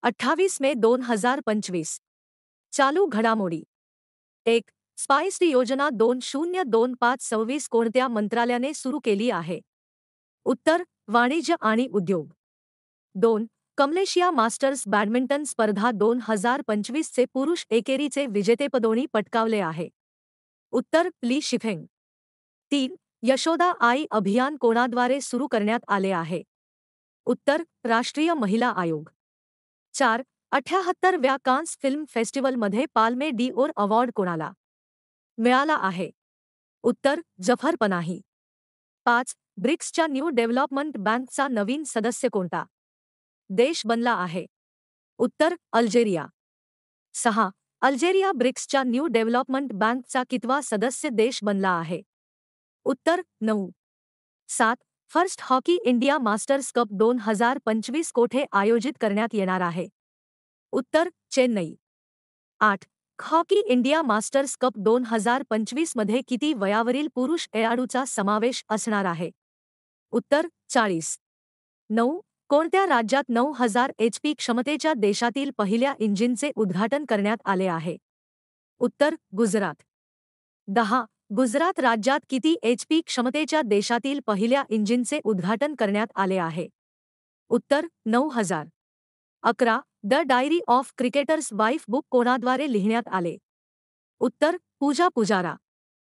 28 मे 2025 चालू घडामोडी 1. स्पाइस्ड योजना 2025 कोणत्या मंत्रालयाने सुरू केली आहे? उत्तर वाणिज्य आणि उद्योग. 2. कमलेशिया मास्टर्स बॅडमिंटन स्पर्धा 2025 चे पुरुष एकेरीचे विजेतेपदोणी पटकावले आहे? उत्तर ली शिफेंग. 3. यशोदा आई अभियान कोणाद्वारे सुरू करण्यात आले आहे? उत्तर राष्ट्रीय महिला आयोग. 4. 78व्या कान्स फिल्म फेस्टिवलमध्ये पाल्मे डी ओर अवॉर्ड कोणाला मिळाला आहे? उत्तर जफर पनाही. 5. ब्रिक्सच्या न्यू डेव्हलपमेंट बँकचा नवीन सदस्य कोणता देश बनला आहे? उत्तर अल्जेरिया. 6. अल्जेरिया ब्रिक्सच्या न्यू डेव्हलपमेंट बँकचा कितवा सदस्य देश बनला आहे? उत्तर 9. 7. First hockey India masters cup 2025 कोठे आयोजित करण्यात येणार आहे? उत्तर Chennai. 8. Hockey India masters cup 2025 मध्ये किती वयावरील पुरुष खेळाडूचा समावेश असणार आहे? उत्तर 40. 9. कोणत्या राज्यात 9000 HP क्षमतेच्या देशातील पहिल्या इंजिनचे उद्घाटन करण्यात आले आहे? उत्तर गुजरात. 10. गुजरात राज्यात किती HP क्षमतेच्या देशातील पहिल्या इंजिनचे उद्घाटन करण्यात आले आहे? उत्तर 9000. 11. The diary of cricketers wife book कोणाद्वारे लिहिण्यात आले? उत्तर पूजा पुजारा.